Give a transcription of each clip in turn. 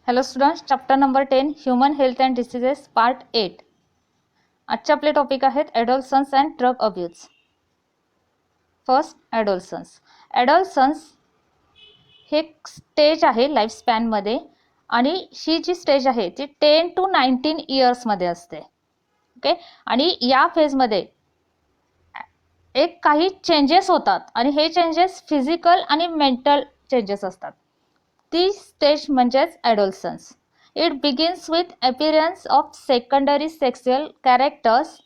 Hello students, chapter number 10 human health and diseases part 8. आजचे आपले topic आहेत ॲडोलसन्स and drug abuse. First, ॲडोलसन्स. ॲडोलसन्स हे एक स्टेज आहे लाईफस्पॅनमध्ये आणि ही जी स्टेज आहे ती 10 to 19 इयर्समध्ये असते. ओके, आणि या फेजमध्ये एक काही चेंजेस होतात आणि हे चेंजेस फिजिकल आणि मेंटल चेंजेस असतात. ती स्टेज म्हणजेच adolescence. It begins with appearance of secondary sexual characters.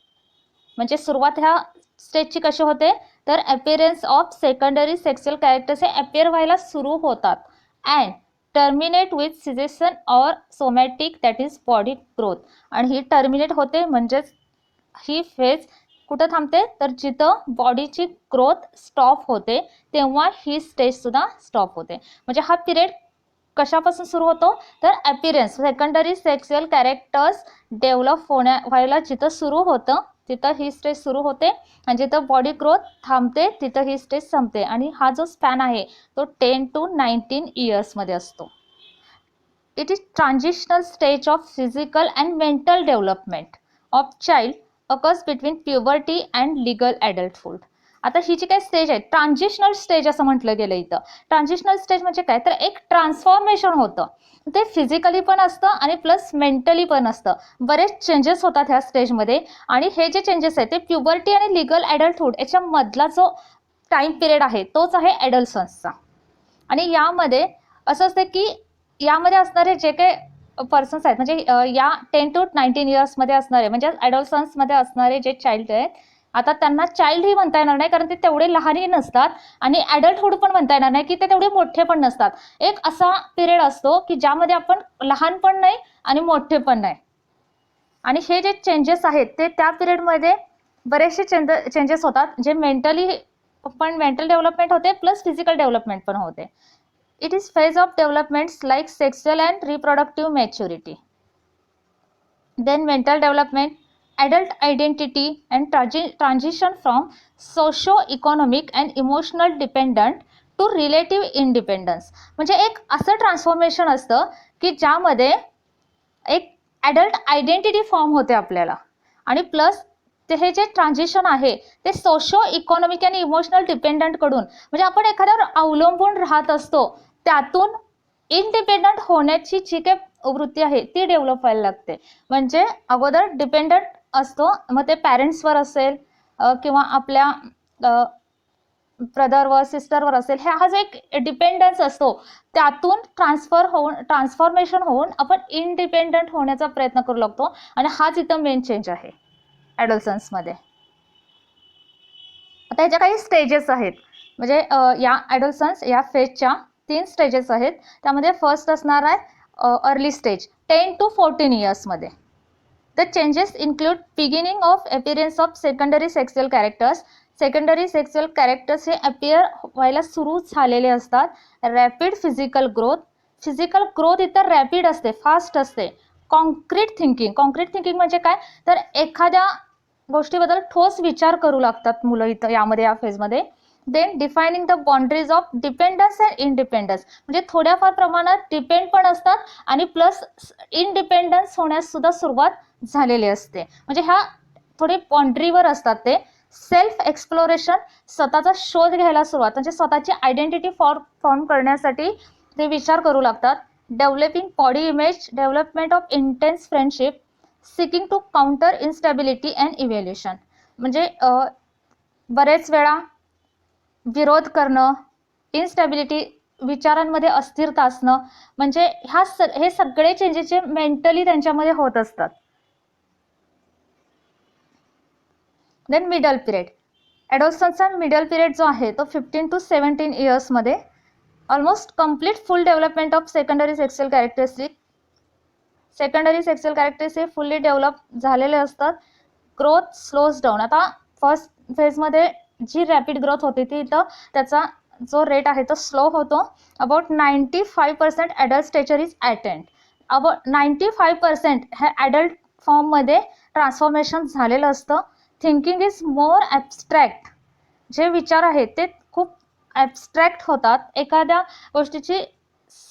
म्हणजे सुरुवात ह्या स्टेजची कशी होते तर appearance of secondary sexual characters हे अपीअर व्हायला सुरू होतात and terminate with cessation or somatic that is body growth. आणि ही टर्मिनेट होते म्हणजेच ही फेज कुठं थांबते तर जिथं बॉडीची ग्रोथ स्टॉप होते तेव्हा ही स्टेज सुद्धा स्टॉप होते. म्हणजे हा पिरियड कशापासून सुरू होतो तर appearance secondary sexual characters develop व्हायला जिथं सुरू होतं तिथं ही स्टेज सुरू होते आणि जिथं बॉडी ग्रोथ थांबते तिथं ही स्टेज संपते. आणि हा जो स्पॅन आहे तो 10 to 19 इयर्समध्ये असतो. It is transitional stage of physical and mental development of child occurs between puberty and legal adulthood. आता ही जी काही स्टेज आहे ट्रान्झिशनल स्टेज असं म्हटलं गेलं इथं. ट्रान्झिशनल स्टेज म्हणजे काय तर एक ट्रान्सफॉर्मेशन होतं. ते फिजिकली पण असतं आणि प्लस मेंटली पण असतं. बरेच चेंजेस होतात ह्या स्टेजमध्ये आणि हे जे चेंजेस आहेत ते प्युबर्टी आणि लिगल ॲडल्टहुड याच्या मधला जो टाइम पिरियड आहे तोच आहे ॲडोलसन्सचा. आणि यामध्ये असं असतं की यामध्ये असणारे जे काही पर्सन्स आहेत म्हणजे या 10 to 19 इयर्समध्ये असणारे म्हणजे ॲडोलसन्समध्ये असणारे जे चाइल्ड आहेत आता त्यांना चाइल्डही म्हणता येणार नाही कारण ते तेवढे लहानही नसतात आणि ॲडल्टहुड पण म्हणता येणार नाही की ते तेवढे मोठे पण नसतात. एक असा पिरियड असतो की ज्यामध्ये आपण लहान पण नाही आणि मोठे पण नाही. आणि हे जे चेंजेस आहेत ते त्या पिरियडमध्ये बरेचसे चेंजेस होतात जे मेंटली पण मेंटल डेव्हलपमेंट होते प्लस फिजिकल डेव्हलपमेंट पण होते. It is phase of developments like sexual and reproductive maturity. Then mental development, adult identity and transition from socio-economic and emotional dependent to relative independence. म्हणजे एक असं transformation असतं की ज्यामध्ये एक ॲडल्ट आयडेंटिटी फॉर्म होते आपल्याला आणि प्लस ते हे जे ट्रान्झिशन आहे ते सोशो इकॉनॉमिक आणि इमोशनल डिपेंडंट कडून म्हणजे आपण एखाद्यावर अवलंबून राहत असतो त्यातून इंडिपेंडंट होण्याची जी काही वृत्ती आहे ती डेव्हलप व्हायला लागते. म्हणजे अगोदर डिपेंडंट असतो मग ते पॅरेंट्सवर असेल किंवा आपल्या ब्रदरवर सिस्टरवर असेल हा जो एक डिपेंडन्स असतो त्यातून ट्रान्सफॉर्मेशन होऊन आपण इंडिपेंडंट होण्याचा प्रयत्न करू लागतो आणि हाच इथं मेन चेंज आहे ॲडोलसन्समध्ये. आता ह्याच्या काही स्टेजेस आहेत म्हणजे या ॲडोलसन्स या फेजच्या 3 स्टेजेस आहेत. त्यामध्ये फर्स्ट असणार आहे अर्ली स्टेज 10 to 14 इयर्समध्ये. The changes include beginning of appearance of secondary sexual characters. Secondary sexual characters हे अपीअर व्हायला सुरू झालेले असतात. रॅपिड फिजिकल ग्रोथ इतर रॅपिड असते फास्ट असते. कॉन्क्रीट थिंकिंग म्हणजे काय तर एखाद्या गोष्टीबद्दल ठोस विचार करू लागतात मुलं इथं यामध्ये या फेजमध्ये. Then defining the boundaries of dependence and independence म्हणजे थोड्याफार प्रमाणात डिपेंड पण असतात आणि प्लस इंडिपेंडन्स होण्यास सुद्धा सुरुवात झालेली असते. म्हणजे ह्या थोडे बाउंड्रीवर असतात. ते सेल्फ एक्सप्लोरेशन स्वतःचा शोध घ्यायला सुरुवात म्हणजे स्वतःची आयडेंटिटी फॉर्म करण्यासाठी ते विचार करू लागतात. Developing body image, development of intense friendship, seeking to counter instability and evaluation म्हणजे बरेच वेळा विरोध करणं, इन्स्टॅबिलिटी विचारांमध्ये अस्थिरता असणं म्हणजे हे सगळे चेंजेस जे मेंटली त्यांच्यामध्ये होत असतात. Then middle period. ॲडोलसन्सचा मिडल पिरियड जो आहे तो 15 to 17 इयर्समध्ये almost complete full development of secondary sexual characteristic हे फुल्ली डेव्हलप झालेले असतात. Growth slows down. आता फर्स्ट फेजमध्ये जी रॅपिड ग्रोथ होती ती इथं त्याचा जो रेट आहे तो स्लो होतो. About 95% adult stature is attained. About 95% हे ॲडल्ट फॉर्ममध्ये ट्रान्सफॉर्मेशन झालेलं असतं. Thinking is more abstract. जे विचार आहेत ते खूप ॲबस्ट्रॅक्ट होतात. एखाद्या गोष्टीची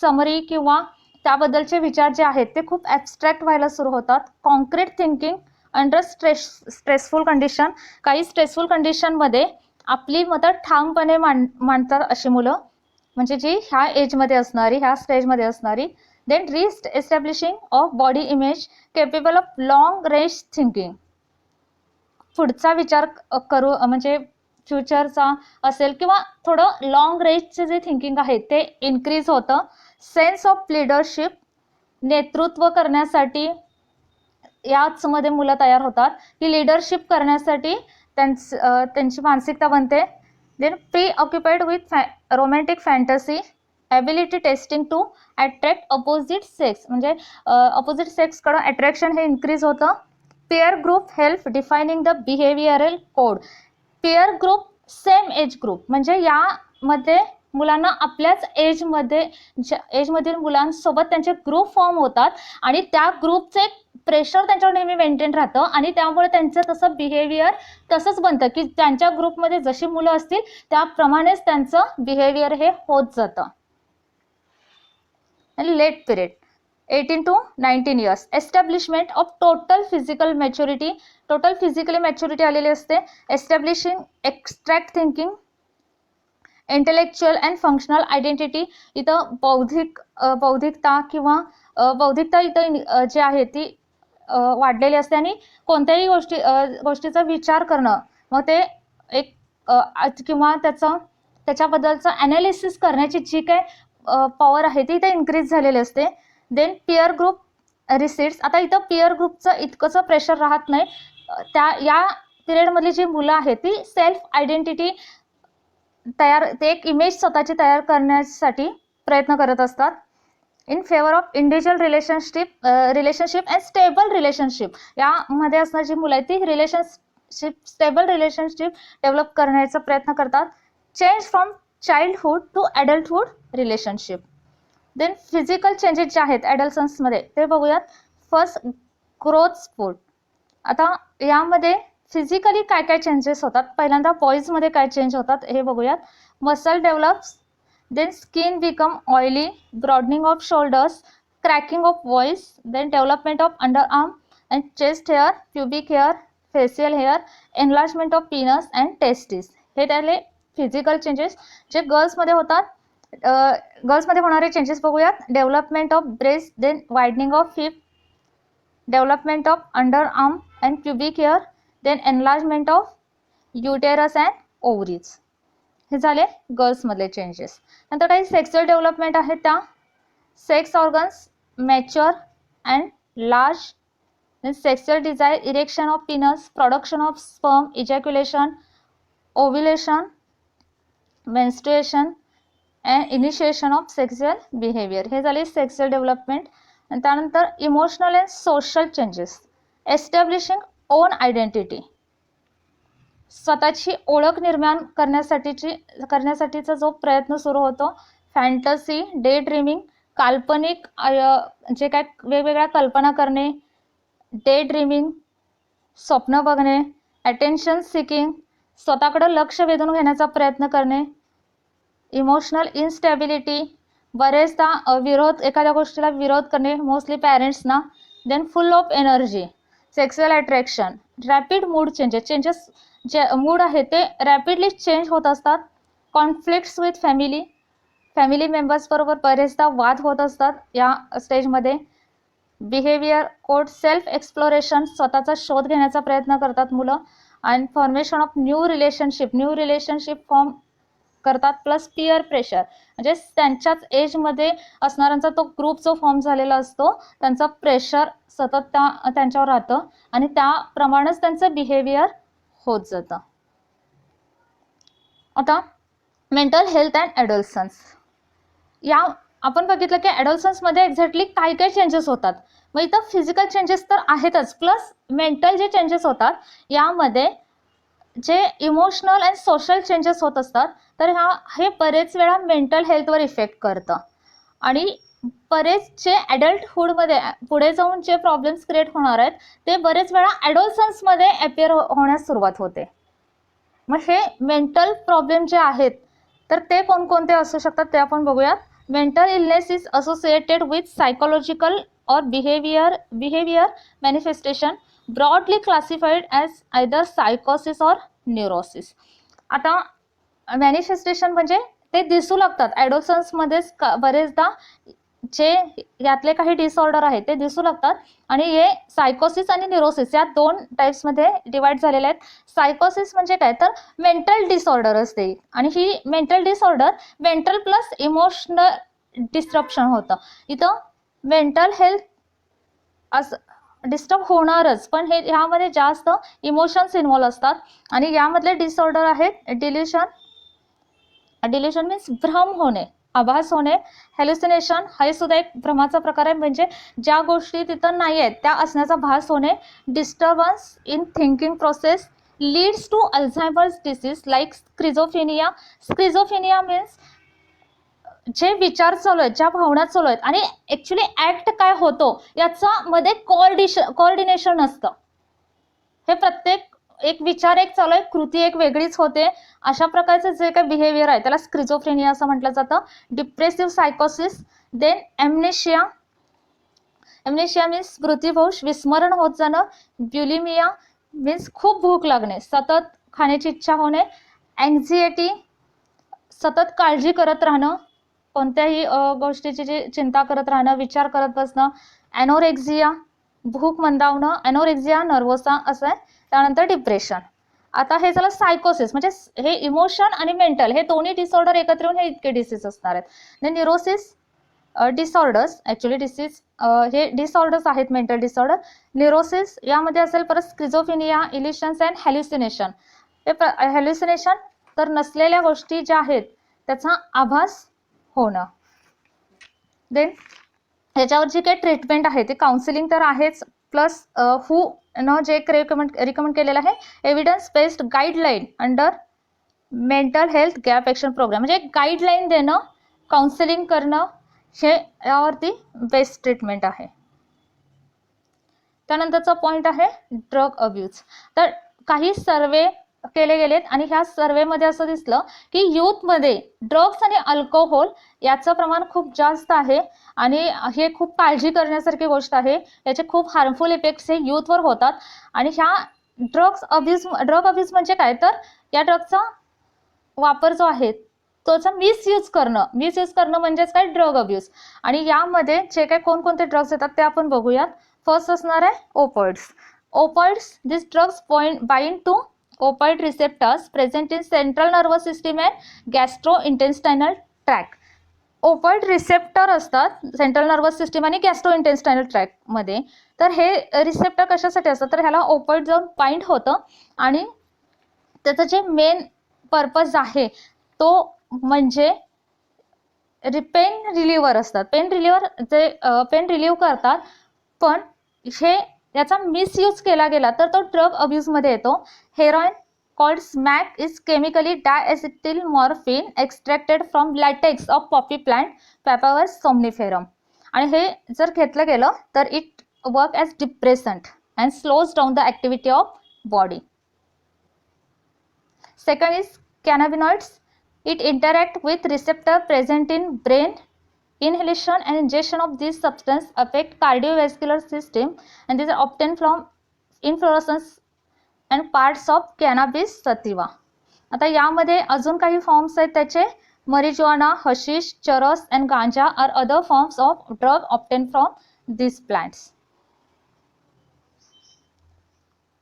समरी किंवा त्याबद्दलचे विचार जे आहेत ते खूप ॲबस्ट्रॅक्ट व्हायला सुरू होतात. Concrete thinking under stressful condition, काही स्ट्रेसफुल कंडिशनमध्ये आपली मतं ठामपणे मांडतात अशी मुलं, म्हणजे जी ह्या एजमध्ये असणारी, ह्या स्टेजमध्ये असणारी. Then establishing of body image capable of long range thinking, पुढचा विचार करू म्हणजे फ्युचरचा असेल किंवा थोडं लॉंग रेंजचे जे थिंकिंग आहे ते इन्क्रीज होतं. सेन्स ऑफ लिडरशिप, नेतृत्व करण्यासाठी याचमध्ये मुलं तयार होतात की लिडरशिप करण्यासाठी त्यांची मानसिकता बनते. Then preoccupied with romantic fantasy, ability testing to attract opposite sex, म्हणजे अपोजिट सेक्सकडं अट्रॅक्शन हे इन्क्रीज होतं. Peer group help defining the behavioural code, peer group same age group, म्हणजे यामध्ये मुलांना आपल्याच एजमधील मुलांसोबत त्यांचे ग्रुप फॉर्म होतात आणि त्या ग्रुपचे प्रेशर त्यांच्यावर नेहमी मेंटेन राहतं आणि त्यामुळे त्यांचं तसं बिहेवियर तसंच बनतं की त्यांच्या ग्रुपमध्ये जशी मुलं असतील त्याप्रमाणेच त्यांचं बिहेवियर हे होत जातं. आणि late period 18 to 19 years, establishment of total physical maturity, total physically maturity आलेली असते. Establishing extract thinking, intellectual and functional identity, इथं बौद्धिकता इथं जी आहे ती वाढलेली असते आणि कोणत्याही गोष्टीचा विचार करणं, मग ते एक किंवा त्याच्याबद्दलचं ॲनालिसिस करण्याची जी काय पॉवर आहे ती इथे इन्क्रीज झालेली असते. देन पिअर ग्रुप रिसिट्स, आता इथं पिअर ग्रुपचं इतकंसं प्रेशर राहत नाही. या पिरियडमधली जी मुलं आहेत ती सेल्फ आयडेंटिटी ते एक इमेज स्वतःची तयार करण्यासाठी प्रयत्न करत असतात. In favour of individual relationship and stable relationship, यामध्ये असणारी जी मुलं आहेत ती स्टेबल रिलेशनशिप डेव्हलप करण्याचा प्रयत्न करतात. Change from childhood to adulthood relationship. Then physical changes जे आहेत ॲडल्सन्समध्ये ते बघूयात. फर्स्ट ग्रोथ स्पोर्ट, आता यामध्ये फिजिकली काय काय चेंजेस होतात, पहिल्यांदा बॉईजमध्ये काय चेंज होतात हे बघूयात. Muscle develops, then skin become oily, broadening of shoulders, cracking of voice, then development of under arm and chest hair, pubic hair, facial hair, enlargement of penis and testis. हे त्याले physical changes जे गर्ल्समध्ये होतात. गर्ल्समध्ये होणारे changes बघूयात. Development of breast, then widening of hip, development of under arm and pubic hair, then enlargement of uterus and ovaries. हे झाले गर्ल्समधले changes. नंतर काही सेक्सुअल डेव्हलपमेंट आहेत त्या. Sex organs mature and large, then sexual desire, erection of penis, production of sperm, ejaculation, ovulation, menstruation and initiation of sexual behaviour. हे झाले sexual development. त्यानंतर emotional and social changes. Establishing own identity, स्वतःची ओळख निर्माण करण्यासाठीचा जो प्रयत्न सुरू होतो. फॅन्टसी, डे ड्रीमिंग, काल्पनिक जे काय वेगवेगळ्या कल्पना करणे, डे ड्रीमिंग, स्वप्न बघणे, अटेन्शन सिकिंग, स्वतःकडे लक्ष वेधून घेण्याचा प्रयत्न करणे. इमोशनल इन्स्टॅबिलिटी, बरेचदा एखाद्या गोष्टीला विरोध करणे, मोस्टली पॅरेंट्सना. Then full of energy, sexual attraction, rapid mood changes जे मूड आहे ते रॅपिडली चेंज होत असतात. कॉन्फ्लिक्ट्स विथ फॅमिली मेंबर्सबरोबर बरेचदा वाद होत असतात या स्टेजमध्ये. बिहेवियर कोड, सेल्फ एक्सप्लोरेशन, स्वतःचा शोध घेण्याचा प्रयत्न करतात मुलं. आणि formation of new relationship form करतात. प्लस पिअर प्रेशर, म्हणजे त्यांच्याच एजमध्ये असणाऱ्यांचा तो ग्रुप जो फॉर्म झालेला असतो त्यांचा प्रेशर सतत त्यांच्यावर राहतं आणि त्याप्रमाणेच त्यांचं बिहेवियर होत जातं. आता मेंटल हेल्थ अँड ॲडोलसन्स, या आपण बघितलं की ॲडोलसन्समध्ये एक्झॅक्टली काय काय चेंजेस होतात. मग इथं फिजिकल चेंजेस तर आहेतच, प्लस मेंटल जे चेंजेस होतात यामध्ये जे इमोशनल अँड सोशल चेंजेस होत असतात तर हे बरेच वेळा मेंटल हेल्थवर इफेक्ट करतं आणि बरेच जे ॲडल्टहुडमध्ये पुढे जाऊन जे प्रॉब्लेम्स क्रिएट होणार आहेत ते बरेच वेळा ॲडोलसन्समध्ये अपिअर होण्यास सुरुवात होते. मग हे मेंटल प्रॉब्लेम जे आहेत तर ते कोणकोणते असू शकतात ते आपण बघूयात. Mental illness is associated with psychological or behavior manifestation broadly classified as either psychosis or neurosis. आता मॅनिफेस्टेशन म्हणजे ते दिसू लागतात ॲडोलसन्समध्येच बरेचदा जे यातले काही डिसऑर्डर आहेत ते दिसू लागतात आणि हे सायकोसिस आणि न्यूरोसिस या दोन टाइप्समध्ये डिवाइड झालेले आहेत. सायकोसिस म्हणजे काय तर मेंटल डिसऑर्डर असते आणि ही mental disorder mental plus emotional disruption होतं. इथं मेंटल हेल्थ असं डिस्टर्ब होणारच, पण हे ह्यामध्ये जास्त इमोशन्स इन्व्हॉल्व असतात आणि यामधले डिसऑर्डर आहेत डिल्युशन मीन्स भ्रम होणे, आभास होणे. हॅल्युसिनेशन हे सुद्धा एक भ्रमाचा प्रकार आहे, म्हणजे ज्या गोष्टी तिथं नाही आहेत त्या असण्याचा भास होणे. Disturbance in thinking process leads to Alzheimer's disease like schizophrenia means जे विचार चालू आहेत, ज्या भावना चालू आहेत आणि ॲक्च्युली ॲक्ट काय होतो याचा मध्ये कोऑर्डिनेशन नसतं. हे प्रत्येक एक विचार एक चालू आहे, कृती एक वेगळीच होते. अशा प्रकारचं जे काही बिहेवियर आहे त्याला स्क्रिझोफ्रेनिया असं म्हटलं जातं. डिप्रेसिव्ह सायकोसिस, देन एमनेशिया मीन्स स्मृतिभ्रंश, विस्मरण होत जाणं. ब्युलिमिया मीन्स खूप भूक लागणे, सतत खाण्याची इच्छा होणे. अँक्झायटी, सतत काळजी करत राहणं, कोणत्याही गोष्टीची जी चिंता करत राहणं, विचार करत बसणं. ॲनोरेक्झिया, भूक मंदावणं, ॲनोरेक्झिया नर्वोसा असं आहे. त्यानंतर डिप्रेशन. आता हे झालं सायकोसिस, म्हणजे हे इमोशन आणि मेंटल हे दोन्ही डिसऑर्डर एकत्र येऊन हे इतके डिसीज असणार आहेत. न्यूरोसिस डिसऑर्डर्स, ॲक्च्युली डिसीज हे डिसऑर्डर्स आहेत मेंटल डिसऑर्डर. न्यूरोसिस यामध्ये असेल परत स्क्रिझोफेनिया, इल्युशन्स अँड हॅल्युसिनेशन. हे हॅल्युसिनेशन तर नसलेल्या गोष्टी ज्या आहेत त्याचा आभास होणं. देन याच्यावर जी काही ट्रीटमेंट आहे ते काउन्सिलिंग तर आहेच, प्लस न जे रिकमेंड केलेलं आहे evidence based guideline under mental health gap action programme, म्हणजे गाईडलाईन देणं, काउन्सिलिंग करणं हे यावरती बेस्ट ट्रीटमेंट आहे. त्यानंतरचा पॉईंट आहे ड्रग अब्यूज. तर काही सर्वे केले गेलेत आणि ह्या सर्वेमध्ये असं दिसलं की यूथमध्ये ड्रग्स आणि अल्कोहोल याचं प्रमाण खूप जास्त आहे आणि हे खूप काळजी करण्यासारखी गोष्ट आहे. याचे खूप हार्मफुल इफेक्ट्स हे यूथवर होतात आणि ह्या ड्रग अब्यूज म्हणजे काय तर या ड्रगचा वापर जो आहे त्याचा मिसयूज करणं म्हणजेच काय ड्रग अब्यूज. आणि यामध्ये जे काय कोणकोणते ड्रग्स येतात ते आपण बघूयात. फर्स्ट असणार आहे opioids. This drugs bind to opioid receptors present in central nervous system and gastrointestinal tract. opioid receptor असतात सेंट्रल नर्वस सिस्टीम आणि गॅस्ट्रोइंटेस्टायनल ट्रॅक्ट मध्ये. तर हे रिसेप्टर कशासाठी असतात तर ह्याला ओपॉइड जाऊन बाइंड होतं आणि त्याचं जे मेन पर्पज आहे तो म्हणजे पेन रिलीव्हर असतात. पेन रिलीव्ह करतात, पण हे याचा मिसयूज केला गेला तर तो ड्रग अब्यूजमध्ये येतो. Heroin called smack is chemically diacetyl morphine extracted from latex of poppy plant papaver somniferum. आणि हे जर घेतलं गेलं तर it work as depressant and slows down the activity of body. Second is cannabinoids. It interact with receptor present in brain. Inhalation and ingestion of these substance affect cardiovascular system and these are obtained from inflorescence and parts of cannabis sativa. आता यामध्ये अजून काही forms आहेत त्याचे. marijuana, hashish, चरस and ganja are other forms of drug obtained from these plants.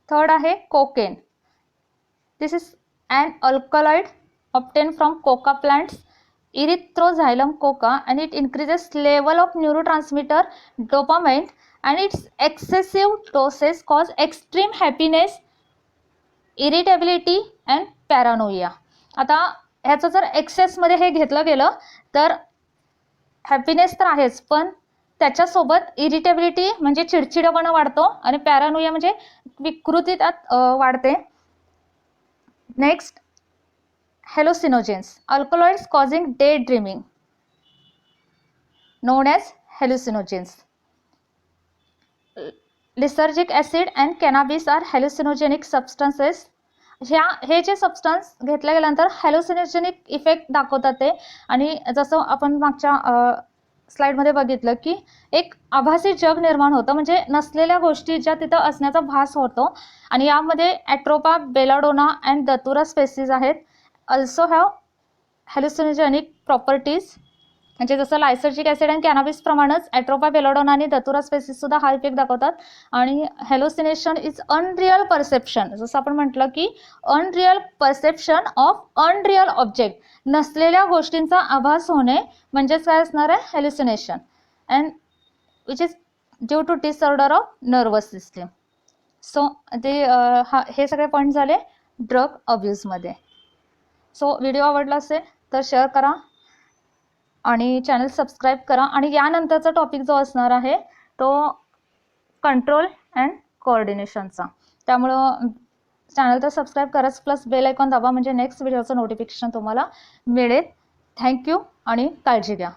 Third आहे cocaine. This is an alkaloid obtained from coca plants, Erythroxylum coca, and it increases level of neurotransmitter dopamine and its excessive doses cause extreme happiness, irritability and paranoia. आता ह्याचं जर एक्सेसमध्ये हे घेतलं गेलं तर happiness तर आहेच, पण त्याच्यासोबत इरिटेबिलिटी म्हणजे चिडचिडपणा वाढतो आणि पॅरानोया म्हणजे विकृती त्यात वाढते. Next hallucinogens, alkaloids causing daydreaming known as hallucinogens. Lysergic acid and cannabis are hallucinogenic substances. हे जे सबस्टन्स घेतल्या गेल्यानंतर हॅलोसिनेजेनिक इफेक्ट दाखवतात ते. आणि जसं आपण मागच्या स्लाइडमध्ये बघितलं की एक आभासी जग निर्माण होतं, म्हणजे नसलेल्या गोष्टी ज्या तिथं असण्याचा भास होतो. आणि यामध्ये ॲट्रोपा, बेलाडोना अँड दतुरा स्पेसीज आहेत. ऑल्सो हॅव हॅल्युसिनोजेनिक प्रॉपर्टीज, म्हणजे जसं लायसर्जिक ॲसिड अँड कॅनाबिस प्रमाणेच ॲट्रोपा, बेलाडोना आणि दतुरा स्पेसीज सुद्धा हा इफेक्ट दाखवतात. आणि हॅलोसिनेशन इज अनरिअल परसेप्शन, जसं आपण म्हटलं की unreal perception of unreal object, नसलेल्या गोष्टींचा आभास होणे म्हणजेच काय असणार आहे, hallucination. And which is due to disorder of nervous system. So हे सगळे पॉईंट झाले ड्रग अब्यूजमध्ये. सो व्हिडिओ आवडला असेल तर शेअर करा आणि चॅनल सबस्क्राईब करा. आणि यानंतरचा टॉपिक जो असणार आहे तो कंट्रोल अँड कोऑर्डिनेशनचा. त्यामुळं चॅनल तर सबस्क्राईब कराच, प्लस बेल आयकॉन दाबा, म्हणजे नेक्स्ट व्हिडिओचं नोटिफिकेशन तुम्हाला मिळेल. थँक्यू आणि काळजी घ्या.